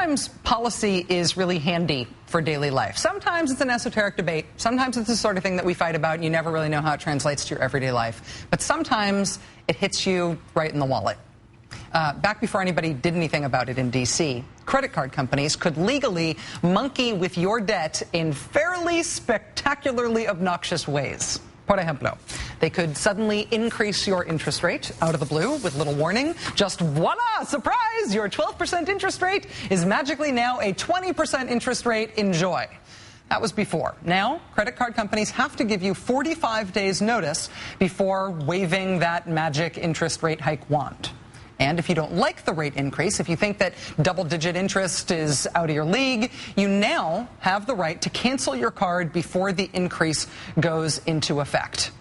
Sometimes policy is really handy for daily life. Sometimes it's an esoteric debate. Sometimes it's the sort of thing that we fight about and you never really know how it translates to your everyday life. But sometimes it hits you right in the wallet. Back before anybody did anything about it in D.C., credit card companies could legally monkey with your debt in fairly spectacularly obnoxious ways. Por ejemplo, they could suddenly increase your interest rate out of the blue with little warning. Just voila, surprise, your 12% interest rate is magically now a 20% interest rate. Enjoy. That was before. Now, credit card companies have to give you 45 days notice before waving that magic interest rate hike wand. And if you don't like the rate increase, if you think that double-digit interest is out of your league, you now have the right to cancel your card before the increase goes into effect.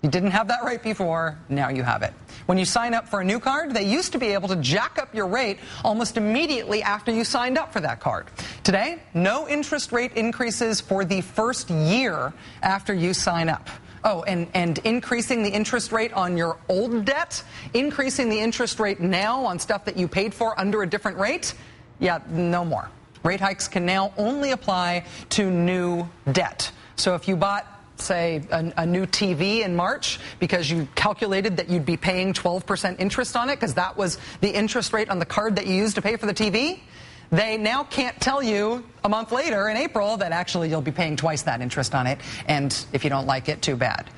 You didn't have that right before, now you have it. When you sign up for a new card, they used to be able to jack up your rate almost immediately after you signed up for that card. Today, no interest rate increases for the first year after you sign up. Oh, and increasing the interest rate on your old debt, increasing the interest rate now on stuff that you paid for under a different rate, yeah, no more. Rate hikes can now only apply to new debt. So if you bought, say, a new TV in March because you calculated that you'd be paying 12% interest on it because that was the interest rate on the card that you used to pay for the TV, they now can't tell you a month later in April that actually you'll be paying twice that interest on it, and if you don't like it, too bad.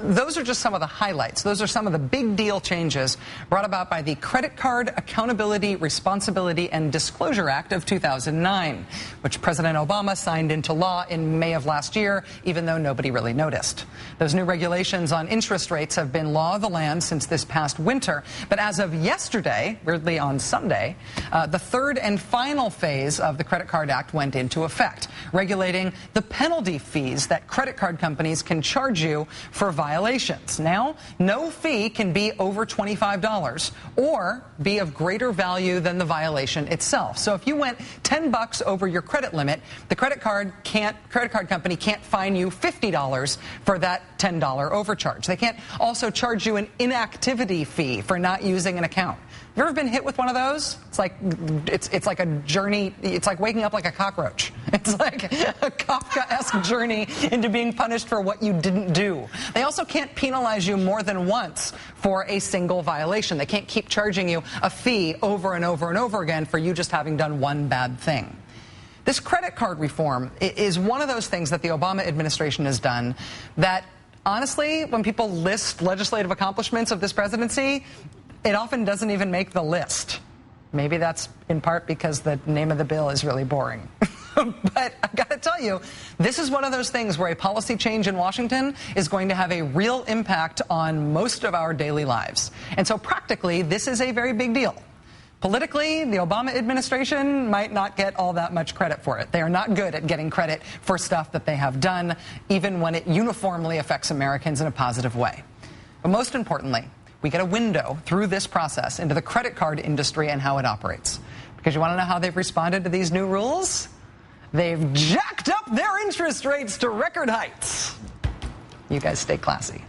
Those are just some of the highlights. Those are some of the big deal changes brought about by the Credit Card Accountability, Responsibility, and Disclosure Act of 2009, which President Obama signed into law in May of last year, even though nobody really noticed. Those new regulations on interest rates have been law of the land since this past winter. But as of yesterday, weirdly on Sunday, the third and final phase of the Credit Card Act went into effect, regulating the penalty fees that credit card companies can charge you for violations. Now, no fee can be over $25 or be of greater value than the violation itself. So if you went $10 over your credit limit, the credit card company can't fine you $50 for that $10 overcharge. They can't also charge you an inactivity fee for not using an account. Have you ever been hit with one of those? It's like a journey. It's like waking up like a cockroach. It's like a Kafka-esque journey into being punished for what you didn't do. They also can't penalize you more than once for a single violation. They can't keep charging you a fee over and over and over again for you just having done one bad thing. This credit card reform is one of those things that the Obama administration has done that, honestly, when people list legislative accomplishments of this presidency, it often doesn't even make the list. Maybe that's in part because the name of the bill is really boring. But I've got to tell you, this is one of those things where a policy change in Washington is going to have a real impact on most of our daily lives. And so practically, this is a very big deal. Politically, the Obama administration might not get all that much credit for it. They are not good at getting credit for stuff that they have done, even when it uniformly affects Americans in a positive way. But most importantly, we get a window through this process into the credit card industry and how it operates. Because you want to know how they've responded to these new rules? They've jacked up their interest rates to record heights. You guys stay classy.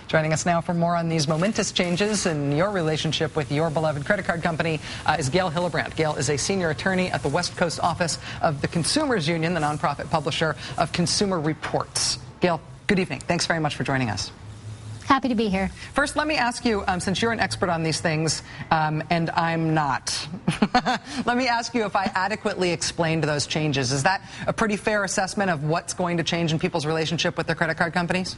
Joining us now for more on these momentous changes in your relationship with your beloved credit card company is Gail Hillebrand. Gail is a senior attorney at the West Coast office of the Consumers Union, the nonprofit publisher of Consumer Reports. Gail, good evening. Thanks very much for joining us. Happy to be here. First, let me ask you, since you're an expert on these things, and I'm not, let me ask you if I adequately explained those changes. Is that a pretty fair assessment of what's going to change in people's relationship with their credit card companies?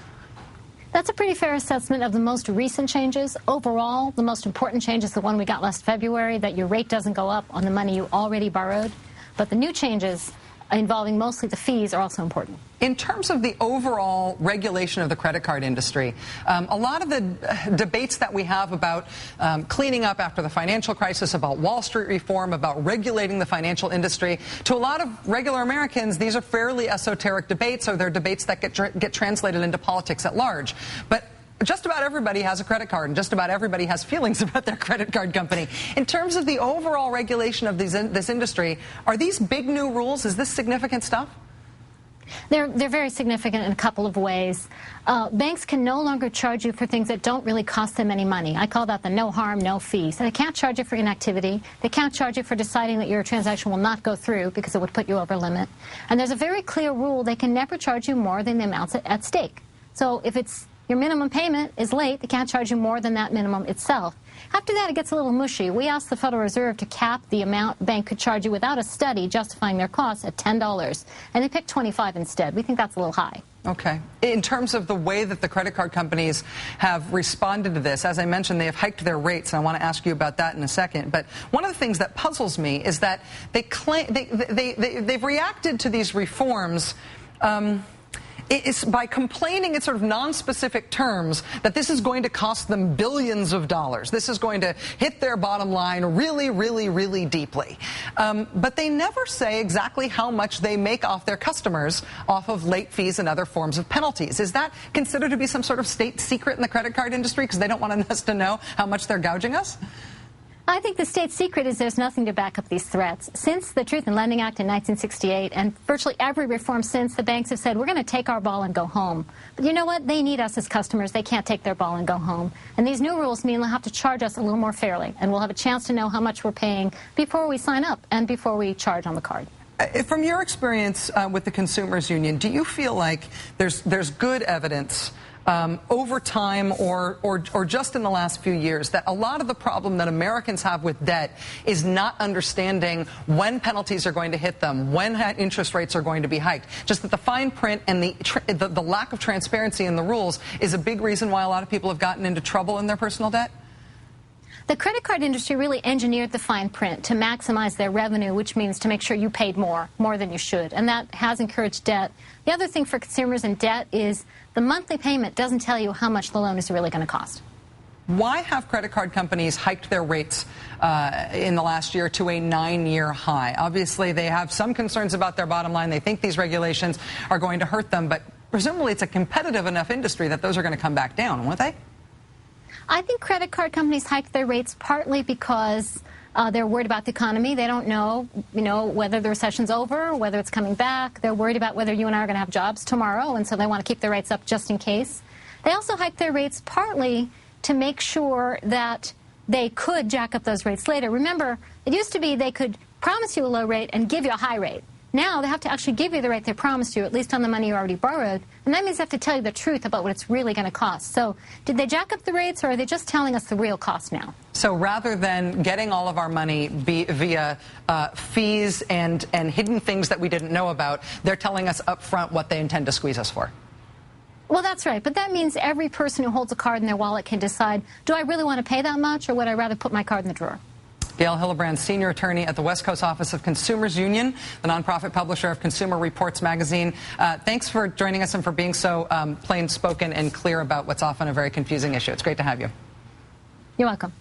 That's a pretty fair assessment of the most recent changes. Overall, the most important change is the one we got last February, that your rate doesn't go up on the money you already borrowed. But the new changes involving mostly the fees are also important. In terms of the overall regulation of the credit card industry, a lot of the debates that we have about cleaning up after the financial crisis, about Wall Street reform, about regulating the financial industry, to a lot of regular Americans, these are fairly esoteric debates, or they're debates that get translated into politics at large. But just about everybody has a credit card, and just about everybody has feelings about their credit card company. In terms of the overall regulation of this industry, are these big new rules? Is this significant stuff? They're very significant in a couple of ways. Banks can no longer charge you for things that don't really cost them any money. I call that the no harm, no fee. So they can't charge you for inactivity. They can't charge you for deciding that your transaction will not go through because it would put you over limit. And there's a very clear rule: they can never charge you more than the amounts at stake. So if it's your minimum payment is late, they can't charge you more than that minimum itself. After that, it gets a little mushy. We asked the Federal Reserve to cap the amount a bank could charge you without a study justifying their costs at $10, and they picked $25 instead. We think that's a little high. Okay. In terms of the way that the credit card companies have responded to this, as I mentioned, they have hiked their rates, and I want to ask you about that in a second. But one of the things that puzzles me is that they've reacted to these reforms it's by complaining in sort of non-specific terms that this is going to cost them billions of dollars. This is going to hit their bottom line really, really, really deeply. But they never say exactly how much they make off their customers off of late fees and other forms of penalties. Is that considered to be some sort of state secret in the credit card industry because they don't want us to know how much they're gouging us? I think the state secret is there's nothing to back up these threats. Since the Truth in Lending Act in 1968, and virtually every reform since, the banks have said, we're going to take our ball and go home. But you know what? They need us as customers. They can't take their ball and go home. And these new rules mean they'll have to charge us a little more fairly, and we'll have a chance to know how much we're paying before we sign up and before we charge on the card. From your experience with the Consumers Union, do you feel like there's good evidence over time or just in the last few years that a lot of the problem that Americans have with debt is not understanding when penalties are going to hit them, when interest rates are going to be hiked? Just that the fine print and the lack of transparency in the rules is a big reason why a lot of people have gotten into trouble in their personal debt? The credit card industry really engineered the fine print to maximize their revenue, which means to make sure you paid more than you should. And that has encouraged debt. The other thing for consumers in debt is the monthly payment doesn't tell you how much the loan is really going to cost. Why have credit card companies hiked their rates in the last year to a 9-year high? Obviously, they have some concerns about their bottom line. They think these regulations are going to hurt them. But presumably, it's a competitive enough industry that those are going to come back down, won't they? I think credit card companies hiked their rates partly because they're worried about the economy. They don't know, whether the recession's over, whether it's coming back. They're worried about whether you and I are going to have jobs tomorrow, and so they want to keep their rates up just in case. They also hiked their rates partly to make sure that they could jack up those rates later. Remember, it used to be they could promise you a low rate and give you a high rate. Now they have to actually give you the rate they promised you, at least on the money you already borrowed, and that means they have to tell you the truth about what it's really going to cost. So did they jack up the rates, or are they just telling us the real cost now? So rather than getting all of our money via fees and hidden things that we didn't know about, they're telling us up front what they intend to squeeze us for. Well, that's right, but that means every person who holds a card in their wallet can decide, do I really want to pay that much, or would I rather put my card in the drawer? Gail Hillebrand, senior attorney at the West Coast office of Consumers Union, the nonprofit publisher of Consumer Reports magazine. Thanks for joining us and for being so plain-spoken and clear about what's often a very confusing issue. It's great to have you. You're welcome.